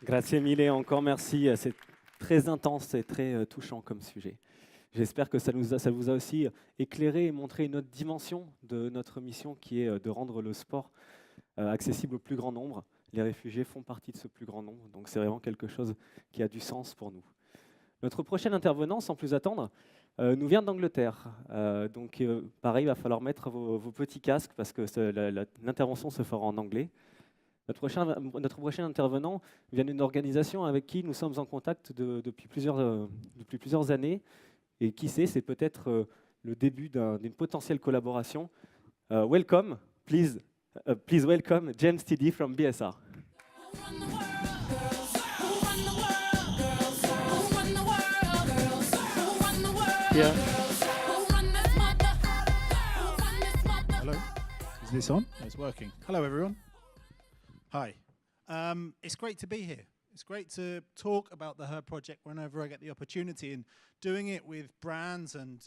Grazie mille, encore merci. C'est très intense et très touchant comme sujet. J'espère que ça vous a aussi éclairé et montré une autre dimension de notre mission qui est de rendre le sport accessible au plus grand nombre. Les réfugiés font partie de ce plus grand nombre, donc c'est vraiment quelque chose qui a du sens pour nous. Notre prochain intervenant, sans plus attendre, nous vient d'Angleterre. Pareil, il va falloir mettre vos petits casques parce que l'intervention se fera en anglais. Notre prochain intervenant vient d'une organisation avec qui nous sommes en contact depuis plusieurs années. Et qui sait, c'est peut-être le début d'une potentielle collaboration. Welcome, please welcome James TD from BSR. Yeah. Hello. Is this on? It's working. Hello, everyone. Hi. It's great to be here. It's great to talk about the Her Project whenever I get the opportunity, and doing it with brands and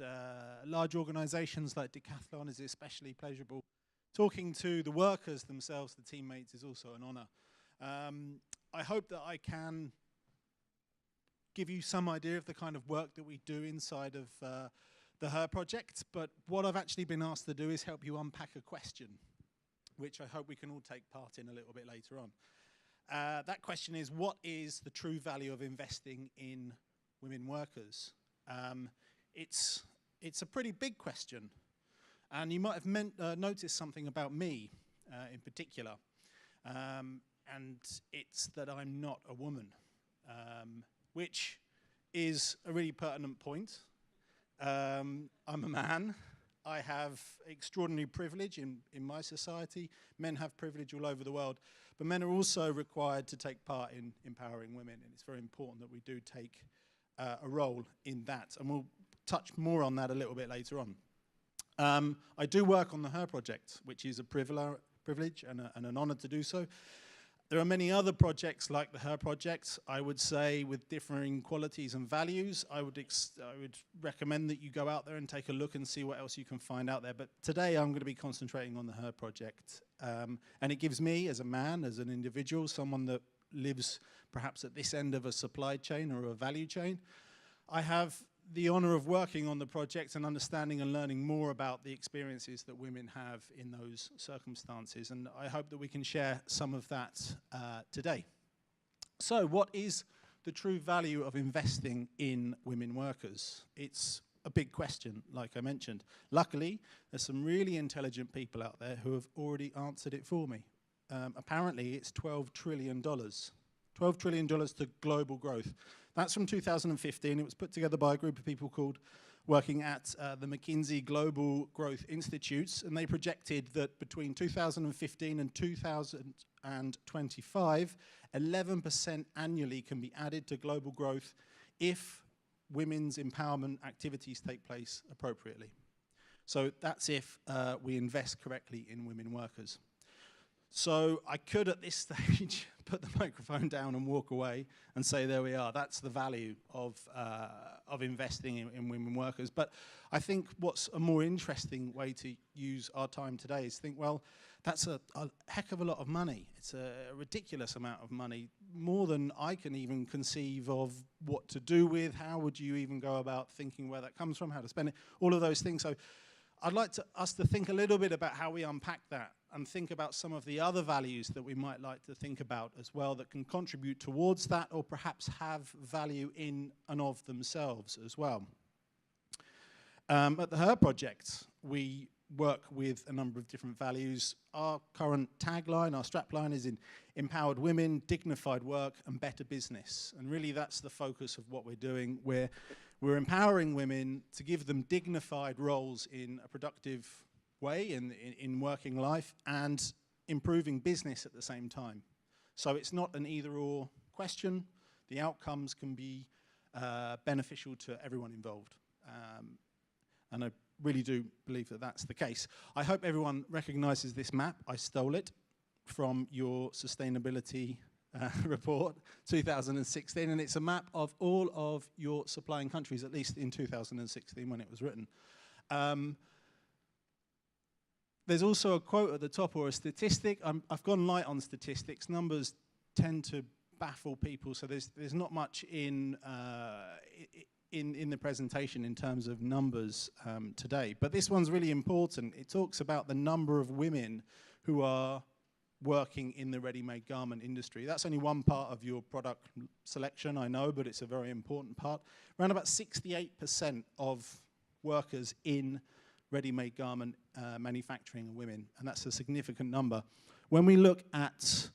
large organizations like Decathlon is especially pleasurable. Talking to the workers themselves, the teammates, is also an honor. I hope that I can give you some idea of the kind of work that we do inside of the Her Project, but what I've actually been asked to do is help you unpack a question, which I hope we can all take part in a little bit later on. That question is, what is the true value of investing in women workers? It's a pretty big question, and you might have noticed something about me in particular, and it's that I'm not a woman. Which is a really pertinent point. I'm a man. I have extraordinary privilege in my society. Men have privilege all over the world, but men are also required to take part in empowering women, and it's very important that we do take a role in that, and we'll touch more on that a little bit later on. I do work on the Her Project, which is a privilege and an honor to do so. There are many other projects like the Her Project, I would say, with differing qualities and values. I would recommend that you go out there and take a look and see what else you can find out there. But today I'm going to be concentrating on the Her Project. And it gives me, as a man, as an individual, someone that lives perhaps at this end of a supply chain or a value chain, I have the honor of working on the project and understanding and learning more about the experiences that women have in those circumstances, and I hope that we can share some of that today. So what is the true value of investing in women workers? It's a big question, like I mentioned. Luckily, there's some really intelligent people out there who have already answered it for me. Apparently, it's $12 trillion. $12 trillion to global growth. That's from 2015. It was put together by a group of people working at the McKinsey Global Growth Institutes, and they projected that between 2015 and 2025, 11% annually can be added to global growth if women's empowerment activities take place appropriately. So that's if we invest correctly in women workers. So I could, at this stage, put the microphone down and walk away and say, there we are, that's the value of investing in women workers. But I think what's a more interesting way to use our time today is think, well, that's a heck of a lot of money. It's a ridiculous amount of money, more than I can even conceive of what to do with. How would you even go about thinking where that comes from, how to spend it, all of those things. So I'd like us to think a little bit about how we unpack that and think about some of the other values that we might like to think about as well that can contribute towards that or perhaps have value in and of themselves as well. At the Her Project, we work with a number of different values. Our current tagline, our strapline is in empowered women, dignified work, and better business. And really that's the focus of what we're doing. We're empowering women to give them dignified roles in a productive way in working life and improving business at the same time. So it's not an either-or question. The outcomes can be beneficial to everyone involved. And I really do believe that that's the case. I hope everyone recognizes this map. I stole it from your sustainability report, 2016, and it's a map of all of your supplying countries, at least in 2016 when it was written. There's also a quote at the top or a statistic. I've gone light on statistics. Numbers tend to baffle people. So there's not much in the presentation in terms of numbers today. But this one's really important. It talks about the number of women who are working in the ready-made garment industry. That's only one part of your product selection, I know, but it's a very important part. Around about 68% of workers in ready-made garment manufacturing are women, and that's a significant number. When we look at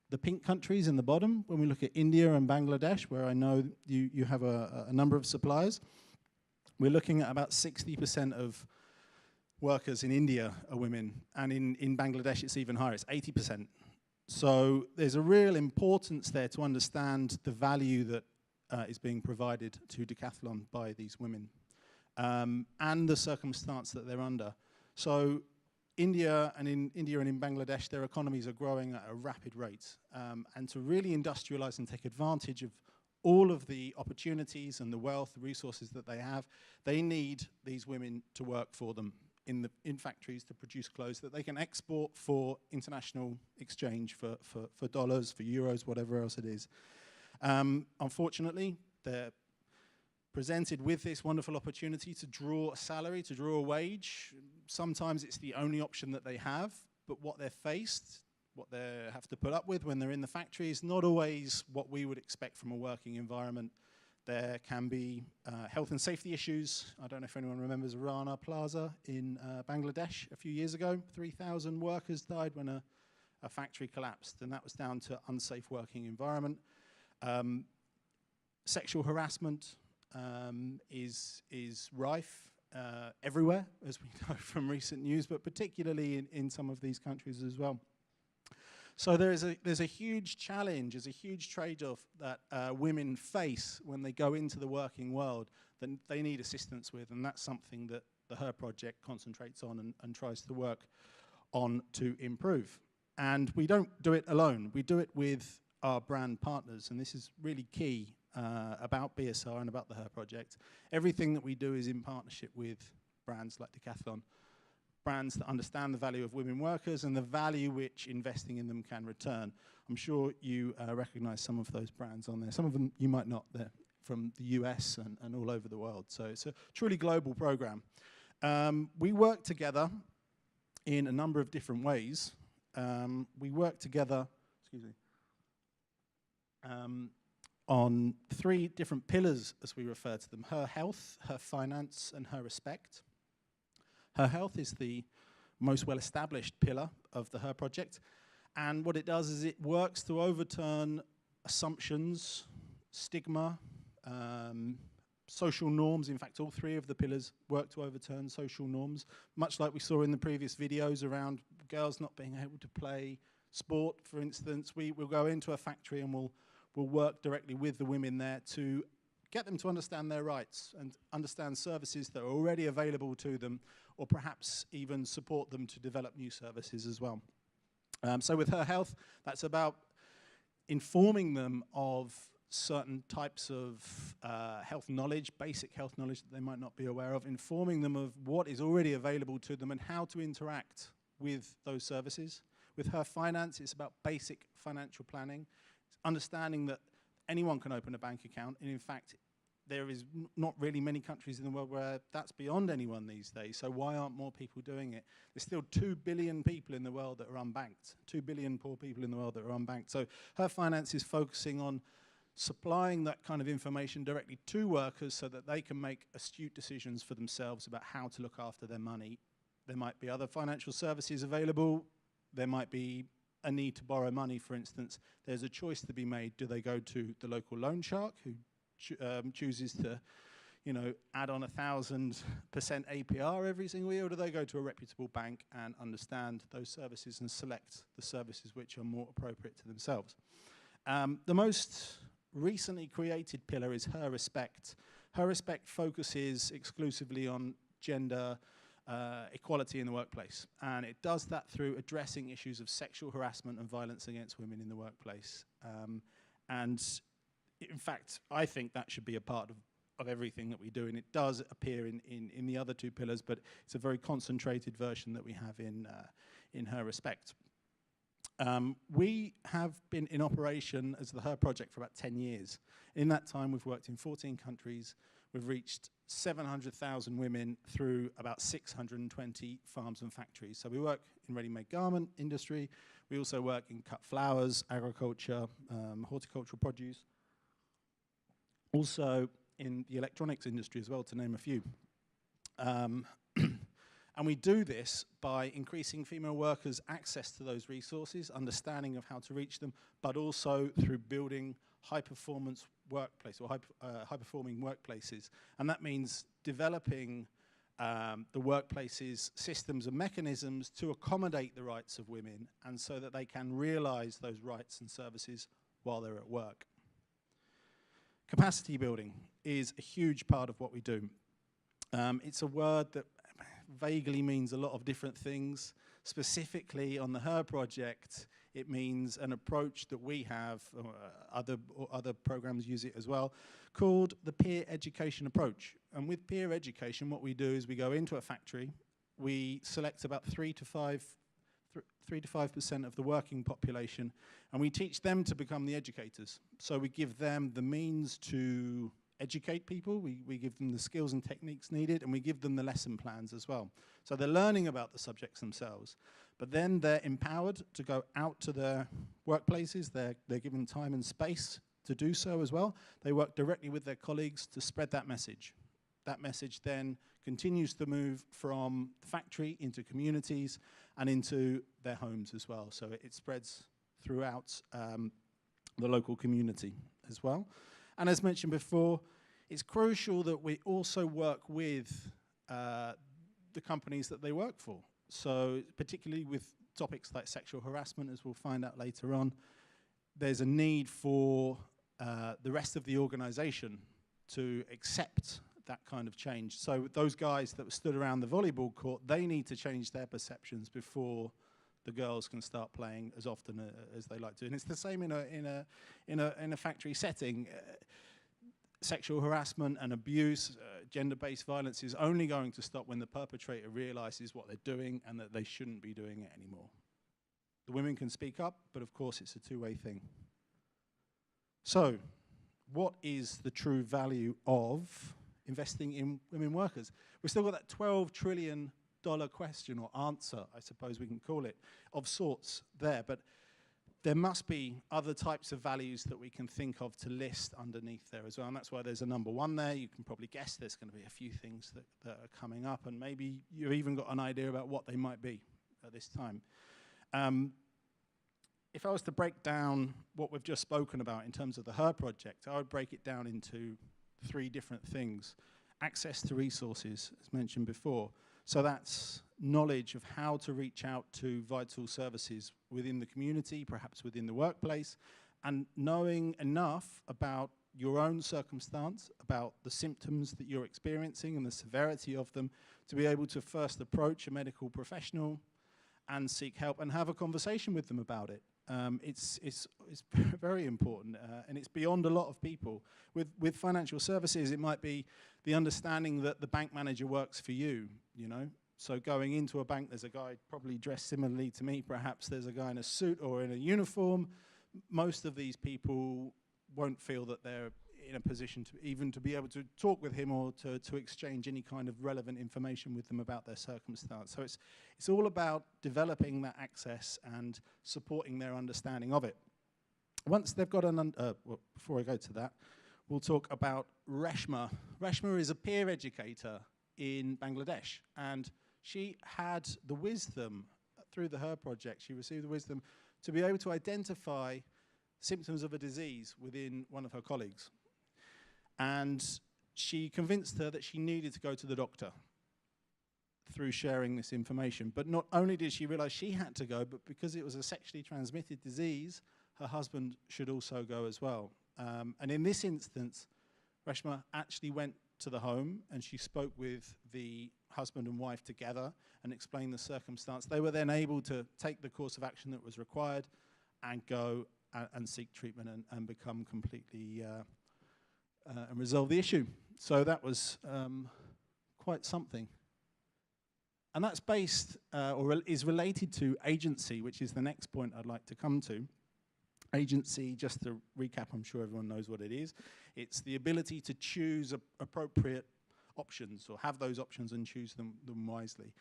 the pink countries in the bottom, when we look at India and Bangladesh, where I know you have a number of suppliers, we're looking at about 60% of workers in India are women, and in Bangladesh it's even higher, it's 80%. So there's a real importance there to understand the value that is being provided to Decathlon by these women, and the circumstance that they're under. So India and in Bangladesh, their economies are growing at a rapid rate, and to really industrialize and take advantage of all of the opportunities and the wealth, the resources that they have, they need these women to work for them in factories to produce clothes that they can export for international exchange for dollars, for euros, whatever else it is. Unfortunately, they're presented with this wonderful opportunity to draw a salary, to draw a wage. Sometimes it's the only option that they have, but what they're faced, what they have to put up with when they're in the factory is not always what we would expect from a working environment. There can be health and safety issues. I don't know if anyone remembers Rana Plaza in Bangladesh a few years ago. 3,000 workers died when a factory collapsed, and that was down to unsafe working environment. Sexual harassment is rife everywhere, as we know from recent news, but particularly in some of these countries as well. So there's a huge challenge, there's a huge trade-off that women face when they go into the working world that they need assistance with, and that's something that the Her Project concentrates on and tries to work on to improve. And we don't do it alone, we do it with our brand partners, and this is really key about BSR and about the Her Project. Everything that we do is in partnership with brands like Decathlon. Brands that understand the value of women workers and the value which investing in them can return. I'm sure you recognize some of those brands on there. Some of them you might not. They're from the US and all over the world. So it's a truly global program. We work together in a number of different ways. We work together, on 3 different pillars, as we refer to them: Her Health, Her Finance, and Her Respect. Her Health is the most well-established pillar of the Her Project, and what it does is it works to overturn assumptions, stigma, social norms. In fact, all 3 of the pillars work to overturn social norms, much like we saw in the previous videos around girls not being able to play sport, for instance. We'll go into a factory and we'll work directly with the women there to get them to understand their rights and understand services that are already available to them, or perhaps even support them to develop new services as well. So with Her Health, that's about informing them of certain types of health knowledge, basic health knowledge that they might not be aware of, informing them of what is already available to them and how to interact with those services. With Her Finance, it's about basic financial planning, understanding that anyone can open a bank account, and in fact, there is not really many countries in the world where that's beyond anyone these days, so why aren't more people doing it? There's still 2 billion people in the world that are unbanked, 2 billion poor people in the world that are unbanked. So Her Finance is focusing on supplying that kind of information directly to workers so that they can make astute decisions for themselves about how to look after their money. There might be other financial services available, there might be a need to borrow money, for instance. There's a choice to be made. Do they go to the local loan shark who chooses to, add on 1,000% APR every single year, or do they go to a reputable bank and understand those services and select the services which are more appropriate to themselves? The most recently created pillar is Her Respect. Her Respect focuses exclusively on gender equality in the workplace, and it does that through addressing issues of sexual harassment and violence against women in the workplace. And in fact, I think that should be a part of everything that we do, and it does appear in the other 2 pillars, but it's a very concentrated version that we have in Her Respect. We have been in operation as the Her Project for about 10 years. In that time, we've worked in 14 countries. We've reached 700,000 women through about 620 farms and factories. So we work in ready-made garment industry. We also work in cut flowers, agriculture, horticultural produce. Also in the electronics industry as well, to name a few. And we do this by increasing female workers' access to those resources, understanding of how to reach them, but also through building high-performance workplace or high-performing workplaces. And that means developing the workplace's systems and mechanisms to accommodate the rights of women and so that they can realize those rights and services while they're at work. Capacity building is a huge part of what we do. It's a word that vaguely means a lot of different things. Specifically on the Her Project, it means an approach that we have, other programs use it as well, called the peer education approach. And with peer education, what we do is we go into a factory, we select about 3 to 5% of the working population, and we teach them to become the educators. So we give them the means to educate people, we give them the skills and techniques needed, and we give them the lesson plans as well. So they're learning about the subjects themselves, but then they're empowered to go out to their workplaces, they're given time and space to do so as well. They work directly with their colleagues to spread that message. That message then continues to move from the factory into communities and into their homes as well. So it spreads throughout the local community as well. And as mentioned before, it's crucial that we also work with the companies that they work for. So particularly with topics like sexual harassment, as we'll find out later on, there's a need for the rest of the organization to accept that kind of change. So those guys that stood around the volleyball court, they need to change their perceptions before the girls can start playing as often as they like to. And it's the same in a factory setting. Sexual harassment and abuse, gender-based violence is only going to stop when the perpetrator realizes what they're doing and that they shouldn't be doing it anymore. The women can speak up, but of course it's a two-way thing. So, what is the true value of investing in women workers? We've still got that $12 trillion question or answer, I suppose we can call it, of sorts there, but there must be other types of values that we can think of to list underneath there as well, and that's why there's a number one there. You can probably guess there's going to be a few things that are coming up, and maybe you've even got an idea about what they might be at this time. If I was to break down what we've just spoken about in terms of the Her Project, I would break it down into 3 different things. Access to resources, as mentioned before. So that's knowledge of how to reach out to vital services within the community, perhaps within the workplace, and knowing enough about your own circumstance, about the symptoms that you're experiencing and the severity of them, to be able to first approach a medical professional and seek help and have a conversation with them about it. It's very important, and it's beyond a lot of people. With financial services, it might be the understanding that the bank manager works for you, you know. So going into a bank, there's a guy probably dressed similarly to me, perhaps there's a guy in a suit or in a uniform. Most of these people won't feel that they're in a position to even to be able to talk with him or to exchange any kind of relevant information with them about their circumstance. So it's all about developing that access and supporting their understanding of it. Once they've got well, before I go to that, we'll talk about Reshma. Reshma is a peer educator in Bangladesh, and she had the wisdom through the Her Project. She received the wisdom to be able to identify symptoms of a disease within one of her colleagues. And she convinced her that she needed to go to the doctor through sharing this information. But not only did she realize she had to go, but because it was a sexually transmitted disease, her husband should also go as well. And in this instance, Reshma actually went to the home and she spoke with the husband and wife together and explained the circumstance. They were then able to take the course of action that was required and go and seek treatment and become completely and resolve the issue. So that was quite something. And that's based, is related to agency, which is the next point I'd like to come to. Agency, just to recap, I'm sure everyone knows what it is. It's the ability to choose appropriate options, or have those options and choose them wisely.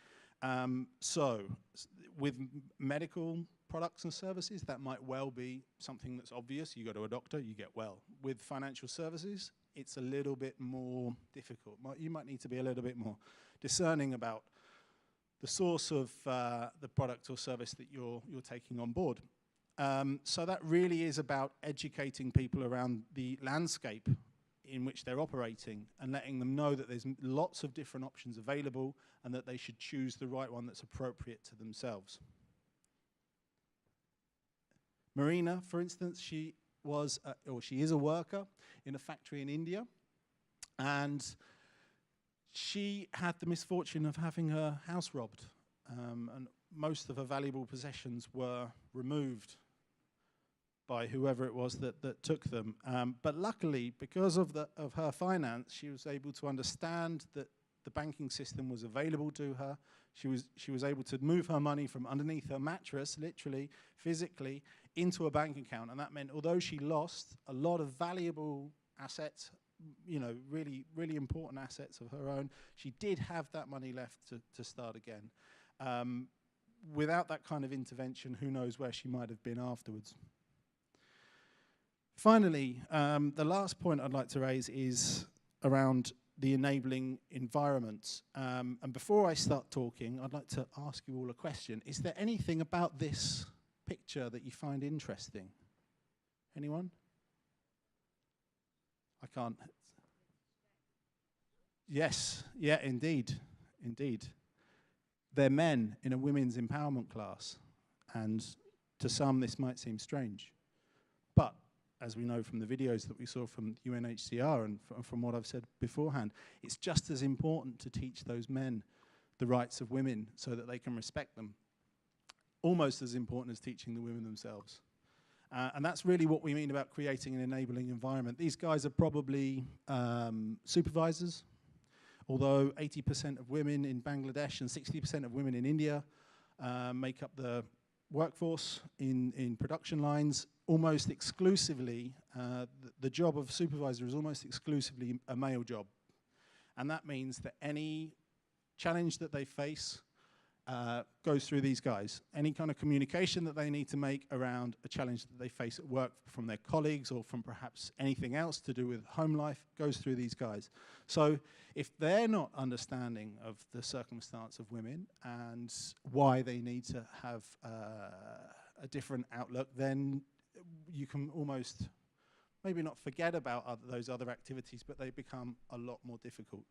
So, with medical products and services, that might well be something that's obvious. You go to a doctor, you get well. With financial services, it's a little bit more difficult. You might need to be a little bit more discerning about the source of the product or service that you're taking on board. So that really is about educating people around the landscape in which they're operating and letting them know that there's lots of different options available and that they should choose the right one that's appropriate to themselves. Marina, for instance, she is a worker in a factory in India, and she had the misfortune of having her house robbed, and most of her valuable possessions were removed by whoever it was that took them. But luckily, because of her finance, she was able to understand that the banking system was available to her. She was able to move her money from underneath her mattress, literally, physically, into a bank account. And that meant, although she lost a lot of valuable assets, you know, really, really important assets of her own, she did have that money left to start again. Without that kind of intervention, who knows where she might have been afterwards. Finally, the last point I'd like to raise is around the enabling environment. And before I start talking, I'd like to ask you all a question. Is there anything about this picture that you find interesting? Anyone? I can't. Yes, yeah, indeed, indeed. They're men in a women's empowerment class, and to some this might seem strange. But as we know from the videos that we saw from UNHCR and from what I've said beforehand, it's just as important to teach those men the rights of women so that they can respect them. Almost as important as teaching the women themselves. And that's really what we mean about creating an enabling environment. These guys are probably supervisors, although 80% of women in Bangladesh and 60% of women in India make up the workforce in production lines. Almost exclusively, the job of supervisor is almost exclusively a male job. And that means that any challenge that they face goes through these guys. Any kind of communication that they need to make around a challenge that they face at work from their colleagues or from perhaps anything else to do with home life goes through these guys. So if they're not understanding of the circumstance of women and why they need to have a different outlook, then you can almost maybe not forget about those other activities, but they become a lot more difficult.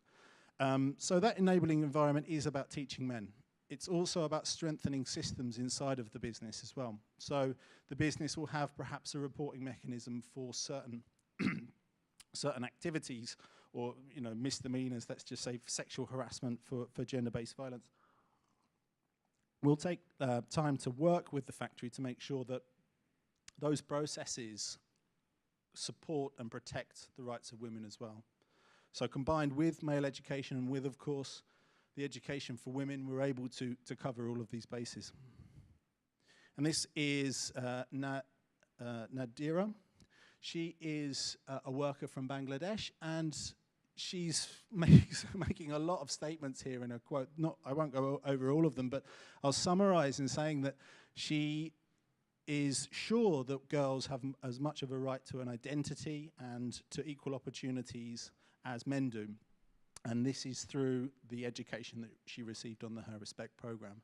So that enabling environment is about teaching men. It's also about strengthening systems inside of the business as well. So the business will have perhaps a reporting mechanism for certain certain activities or misdemeanors, let's just say for sexual harassment, for gender-based violence. We'll take time to work with the factory to make sure that those processes support and protect the rights of women as well. So combined with male education and with, of course, the education for women, we're able to cover all of these bases. And this is Nadira. She is a worker from Bangladesh, and she's making a lot of statements here in a quote. I won't go over all of them, but I'll summarize in saying that she is sure that girls have as much of a right to an identity and to equal opportunities as men do. And this is through the education that she received on the Her Respect program.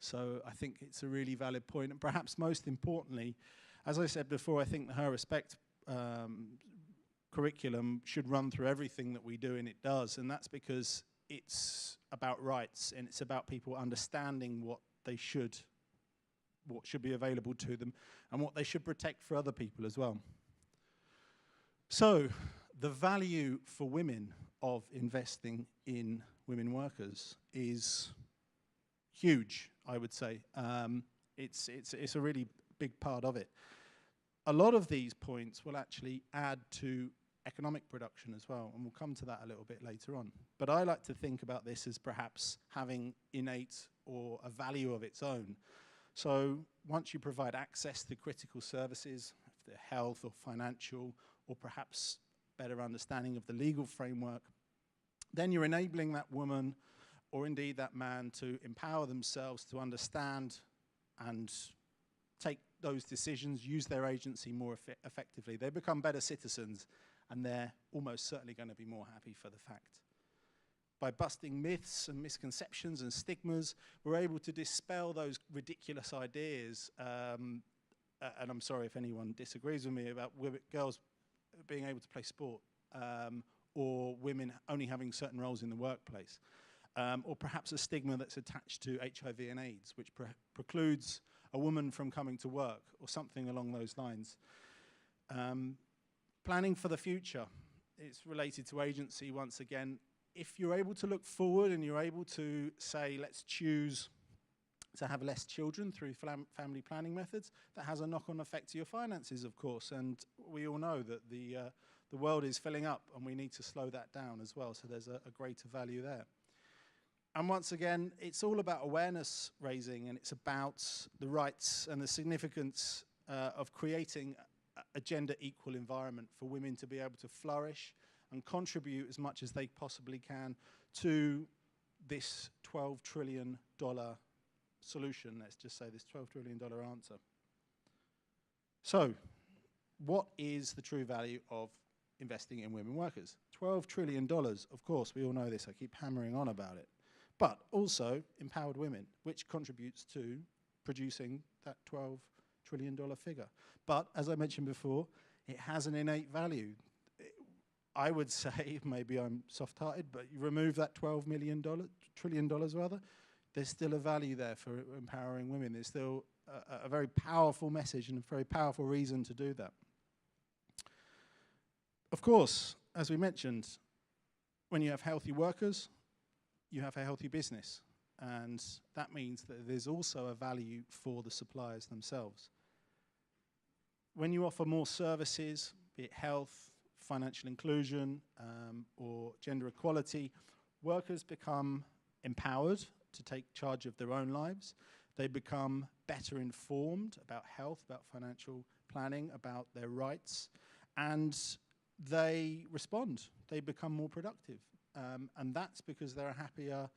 So I think it's a really valid point. And perhaps most importantly, as I said before, I think the Her Respect curriculum should run through everything that we do, and it does. And that's because it's about rights, and it's about people understanding what should be available to them and what they should protect for other people as well. So the value for women of investing in women workers is huge, I would say. It's a really big part of it. A lot of these points will actually add to economic production as well, and we'll come to that a little bit later on. But I like to think about this as perhaps having innate or a value of its own. So once you provide access to critical services, if they're health or financial, or perhaps better understanding of the legal framework, then you're enabling that woman or indeed that man to empower themselves to understand and take those decisions, use their agency more effectively. They become better citizens, and they're almost certainly going to be more happy for the fact. By busting myths and misconceptions and stigmas, we're able to dispel those ridiculous ideas, and I'm sorry if anyone disagrees with me about girls being able to play sport, or women only having certain roles in the workplace, or perhaps a stigma that's attached to HIV and AIDS, which precludes a woman from coming to work, or something along those lines. Planning for the future, it's related to agency once again. If you're able to look forward and you're able to say, let's choose to have less children through family planning methods, that has a knock-on effect to your finances, of course, and we all know that the world is filling up and we need to slow that down as well, so there's a greater value there. And once again, it's all about awareness raising, and it's about the rights and the significance of creating a gender equal environment for women to be able to flourish and contribute as much as they possibly can to this $12 trillion solution, let's just say this $12 trillion answer. So, what is the true value of investing in women workers? $12 trillion, of course, we all know this, I keep hammering on about it. But also empowered women, which contributes to producing that $12 trillion figure. But, as I mentioned before, it has an innate value. I would say, maybe I'm soft-hearted, but you remove that $12 trillion rather, there's still a value there for empowering women. There's still a very powerful message and a very powerful reason to do that. Of course, as we mentioned, when you have healthy workers, you have a healthy business, and that means that there's also a value for the suppliers themselves. When you offer more services, be it health, financial inclusion, or gender equality, workers become empowered to take charge of their own lives. They become better informed about health, about financial planning, about their rights, and they respond. They become more productive. And that's because they're a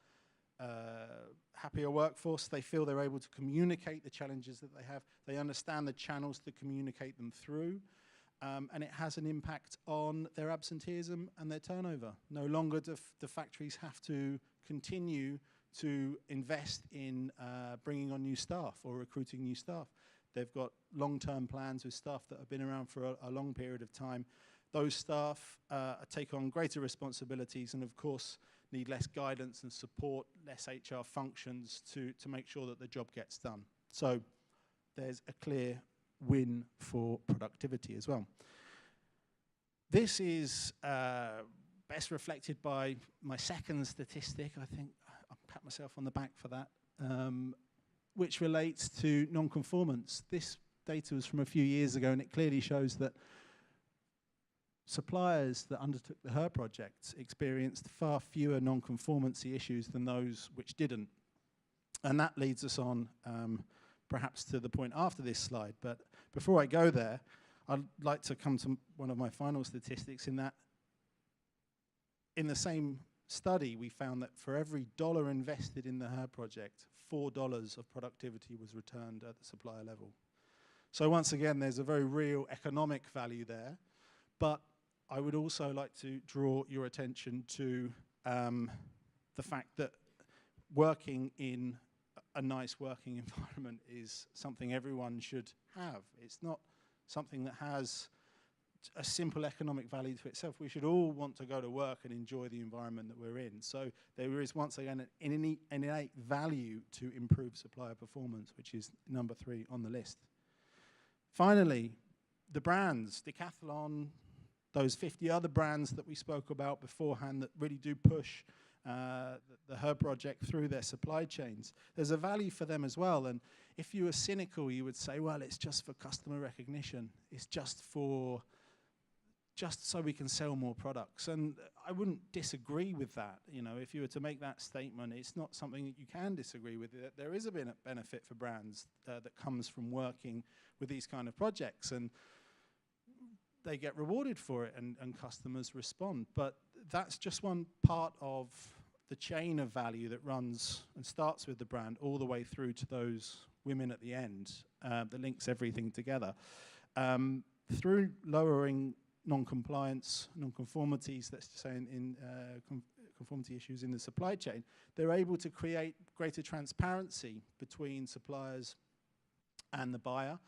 happier workforce. They feel they're able to communicate the challenges that they have. They understand the channels to communicate them through. And it has an impact on their absenteeism and their turnover. No longer do the factories have to continue to invest in bringing on new staff or recruiting new staff. They've got long-term plans with staff that have been around for a long period of time. Those staff take on greater responsibilities and, of course, need less guidance and support, less HR functions to make sure that the job gets done. So there's a clear win for productivity as well. This is best reflected by my second statistic. I think I'll pat myself on the back for that, which relates to non-conformance. This data was from a few years ago, and it clearly shows that suppliers that undertook the HER project experienced far fewer non-conformancy issues than those which didn't. And that leads us on perhaps to the point after this slide. But before I go there, I'd like to come to one of my final statistics in that in the same study, we found that for every dollar invested in the HER project, $4 of productivity was returned at the supplier level. So once again, there's a very real economic value there. But I would also like to draw your attention to the fact that working in a nice working environment is something everyone should have. It's not something that has a simple economic value to itself. We should all want to go to work and enjoy the environment that we're in. So there is once again an innate value to improve supplier performance, which is number 3 on the list. Finally, the brands, Decathlon, those 50 other brands that we spoke about beforehand that really do push the HER project through their supply chains. There's a value for them as well. And if you were cynical, you would say, well, it's just for customer recognition. It's just for just so we can sell more products. And I wouldn't disagree with that. You know, if you were to make that statement, it's not something that you can disagree with. There is a benefit for brands that comes from working with these kind of projects, and they get rewarded for it, and customers respond. But that's just one part of the chain of value that runs and starts with the brand all the way through to those women at the end, that links everything together. Through lowering non-compliance, non-conformities, let's just say in conformity issues in the supply chain, they're able to create greater transparency between suppliers and the buyer.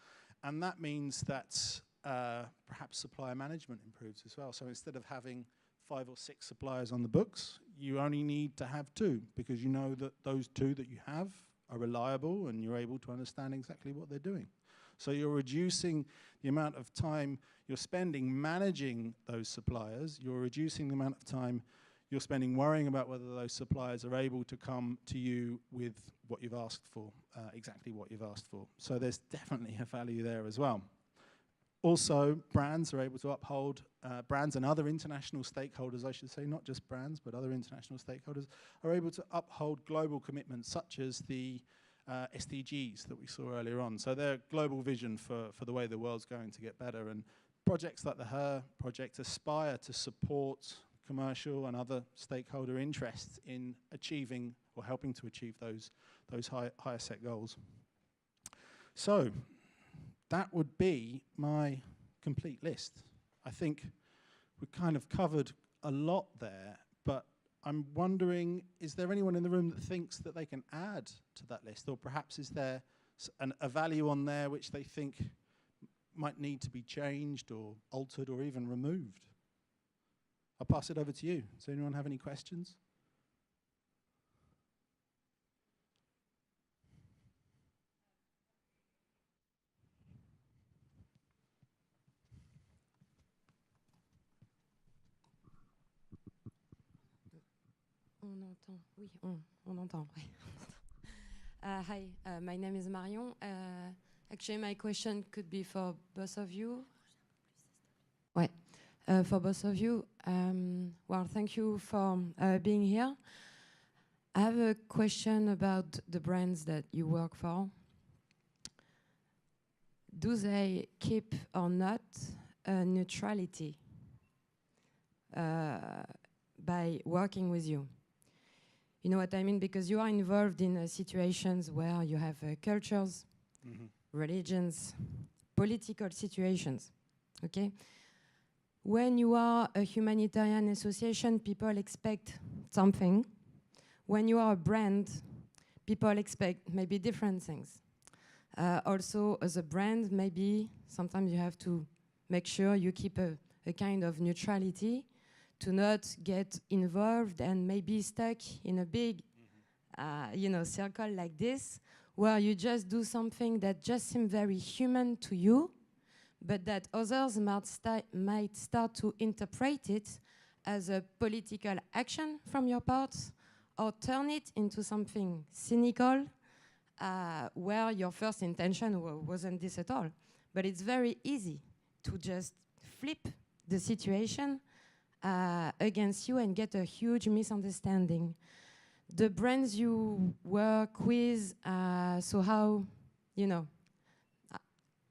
And that means that perhaps supplier management improves as well. So instead of having 5 or 6 suppliers on the books, you only need to have 2, because you know that those 2 that you have are reliable and you're able to understand exactly what they're doing. So you're reducing the amount of time you're spending managing those suppliers. You're reducing the amount of time you're spending worrying about whether those suppliers are able to come to you with what you've asked for, exactly what you've asked for. So there's definitely a value there as well. Also, brands are able to uphold, brands and other international stakeholders, I should say, not just brands, but other international stakeholders, are able to uphold global commitments such as the SDGs that we saw earlier on. So their global vision for the way the world's going to get better. And projects like the HER project aspire to support commercial and other stakeholder interests in achieving or helping to achieve those higher set goals. So that would be my complete list. I think we kind of covered a lot there, but I'm wondering, is there anyone in the room that thinks that they can add to that list? Or perhaps is there a value on there which they think might need to be changed or altered or even removed? I'll pass it over to you. Does anyone have any questions? On entend, oui, on entend. Ouais. Hi, my name is Marion. Actually, my question could be for both of you. Ouais, for both of you. Well, thank you for being here. I have a question about the brands that you work for. Do they keep or not neutrality by working with you? You know what I mean? Because you are involved in situations where you have cultures, religions, political situations, okay? When you are a humanitarian association, people expect something. When you are a brand, people expect maybe different things. Also, as a brand, maybe sometimes you have to make sure you keep a kind of neutrality to not get involved and maybe stuck in a big, circle like this, where you just do something that just seems very human to you, but that others might start to interpret it as a political action from your part, or turn it into something cynical, where your first intention wasn't this at all. But it's very easy to just flip the situation against you and get a huge misunderstanding. The brands you work with, so how,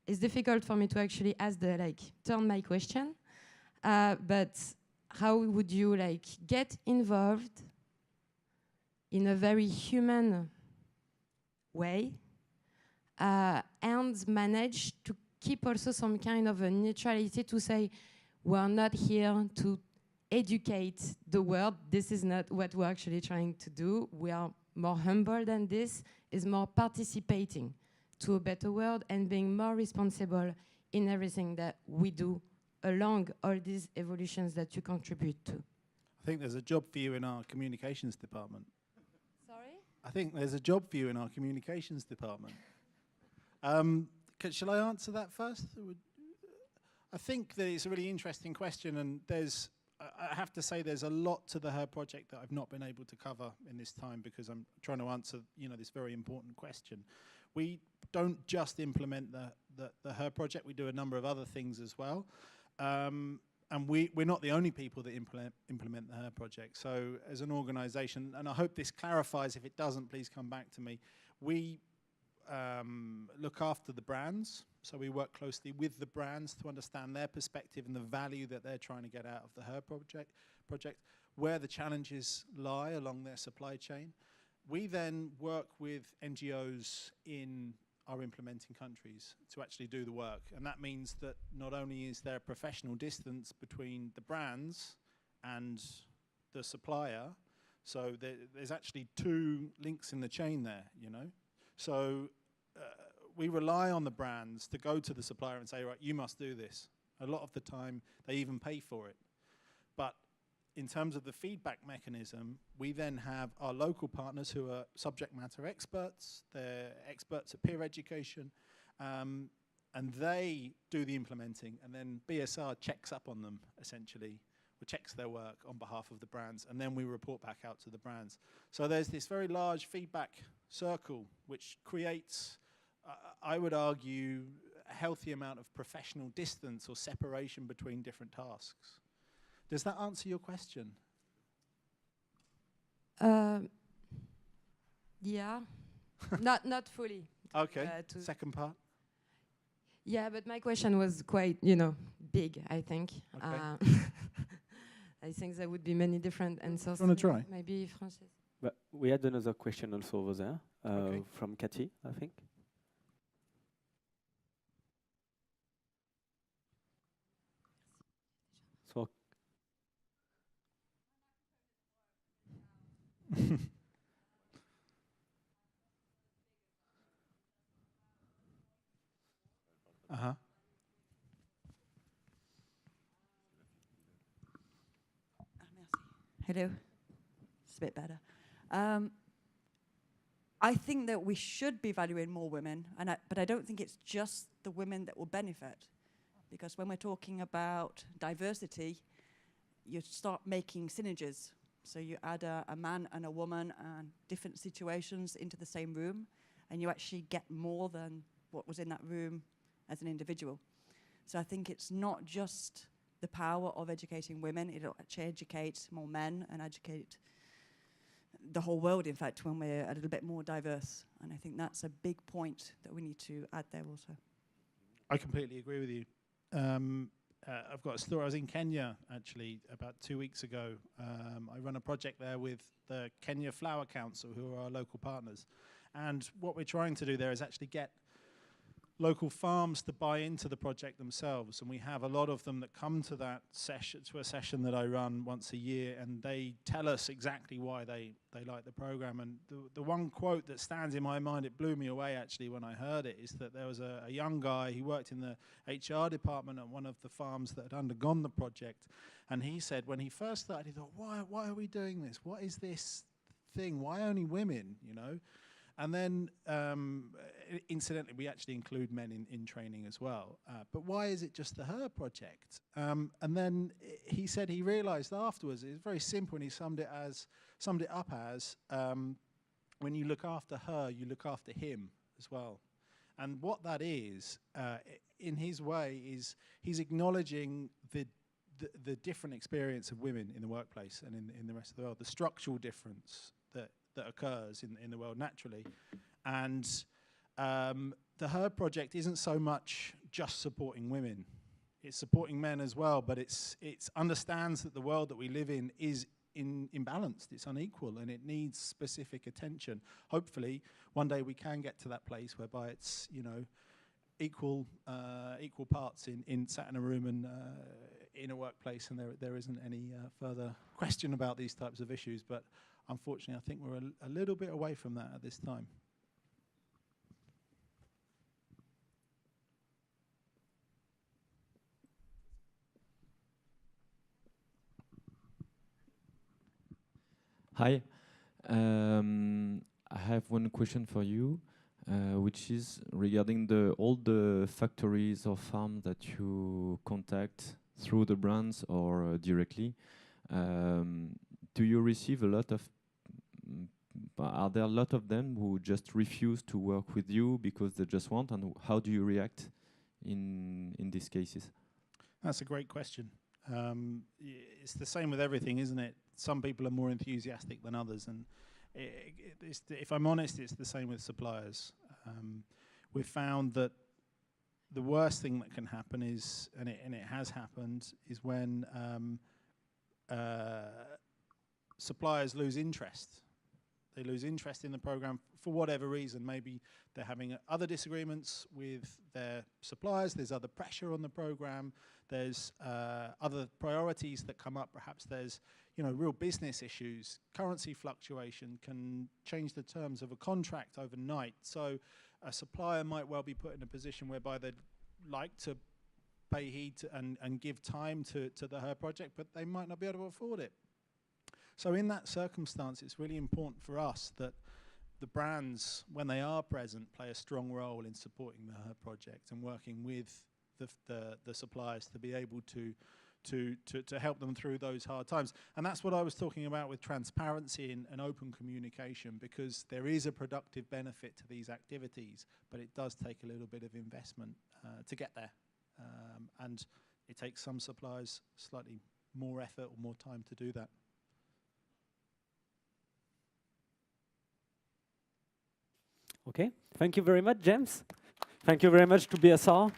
it's difficult for me to actually turn my question, but how would you get involved in a very human way and manage to keep also some kind of a neutrality to say, we're not here to educate the world. This is not what we're actually trying to do. We are more humble than this, is more participating to a better world and being more responsible in everything that we do along all these evolutions that you contribute to. I think there's a job for you in our communications department. Sorry? I think there's a job for you in our communications department. Shall I answer that first? I think that it's a really interesting question, and I have to say there's a lot to the HER project that I've not been able to cover in this time because I'm trying to answer this very important question. We don't just implement the HER project, we do a number of other things as well. and we're not the only people that implement the Her project. So as an organisation, and I hope this clarifies, if it doesn't, please come back to me, we look after the brands. So we work closely with the brands to understand their perspective and the value that they're trying to get out of the Her project, where the challenges lie along their supply chain. We then work with NGOs in our implementing countries to actually do the work. And that means that not only is there a professional distance between the brands and the supplier, so there's actually two links in the chain there, you know. So we rely on the brands to go to the supplier and say, right, you must do this. A lot of the time, they even pay for it. But in terms of the feedback mechanism, we then have our local partners who are subject matter experts. They're experts at peer education, and they do the implementing, and then BSR checks up on them, essentially, or checks their work on behalf of the brands, and then we report back out to the brands. So there's this very large feedback circle, which creates, I would argue, a healthy amount of professional distance or separation between different tasks. Does that answer your question? Yeah, not fully. Okay, second part. Yeah, but my question was quite, big, I think. Okay. I think there would be many different answers. You want to try? Maybe Francis. But we had another question also over there Okay. from Cathy, I think. So Uh-huh. Hello. It's a bit better. I think that we should be valuing more women, but I don't think it's just the women that will benefit. Because when we're talking about diversity, you start making synergies. So you add a man and a woman and different situations into the same room, and you actually get more than what was in that room as an individual. So I think it's not just the power of educating women, it'll actually educate more men and educate the whole world, in fact, when we're a little bit more diverse. And I think that's a big point that we need to add there also. I completely agree with you. I've got a story. I was in Kenya, actually, about 2 weeks ago. I run a project there with the Kenya Flower Council, who are our local partners. And what we're trying to do there is actually get local farms to buy into the project themselves. And we have a lot of them that come to that session, to a session that I run once a year, and they tell us exactly why they like the program. And the one quote that stands in my mind, it blew me away actually when I heard it, is that there was a young guy, he worked in the HR department at one of the farms that had undergone the project. And he said when he first started, he thought, why are we doing this? What is this thing? Why only women, you know? And then, incidentally, we actually include men in training as well. But why is it just the Her project? And then he said he realized afterwards, it was very simple, and he summed it up as, when you look after her, you look after him as well. And what that is, in his way, is he's acknowledging the different experience of women in the workplace and in the rest of the world, the structural difference that occurs in the world naturally. And the Her project isn't so much just supporting women. It's supporting men as well, but it's understands that the world that we live in is imbalanced, it's unequal, and it needs specific attention. Hopefully, one day we can get to that place whereby it's, equal parts sat in a room and in a workplace, and there isn't any further question about these types of issues. But unfortunately, I think we're a little bit away from that at this time. Hi. I have one question for you, which is regarding all the factories or farms that you contact through the brands or directly. Do you receive a lot of are there a lot of them who just refuse to work with you because they just want, and how do you react in these cases? That's a great question. It's the same with everything, isn't it? Some people are more enthusiastic than others, and if I'm honest, it's the same with suppliers. We've found that the worst thing that can happen is, and it has happened, is when suppliers lose interest. They lose interest in the program for whatever reason. Maybe they're having other disagreements with their suppliers. There's other pressure on the program. There's other priorities that come up. Perhaps there's, real business issues. Currency fluctuation can change the terms of a contract overnight. So a supplier might well be put in a position whereby they'd like to pay heed to and give time to the Her project, but they might not be able to afford it. So in that circumstance, it's really important for us that the brands, when they are present, play a strong role in supporting the Her project and working with the suppliers to be able to help them through those hard times. And that's what I was talking about with transparency and open communication, because there is a productive benefit to these activities, but it does take a little bit of investment to get there. And it takes some suppliers slightly more effort or more time to do that. Okay, thank you very much, James. Thank you very much to BSR.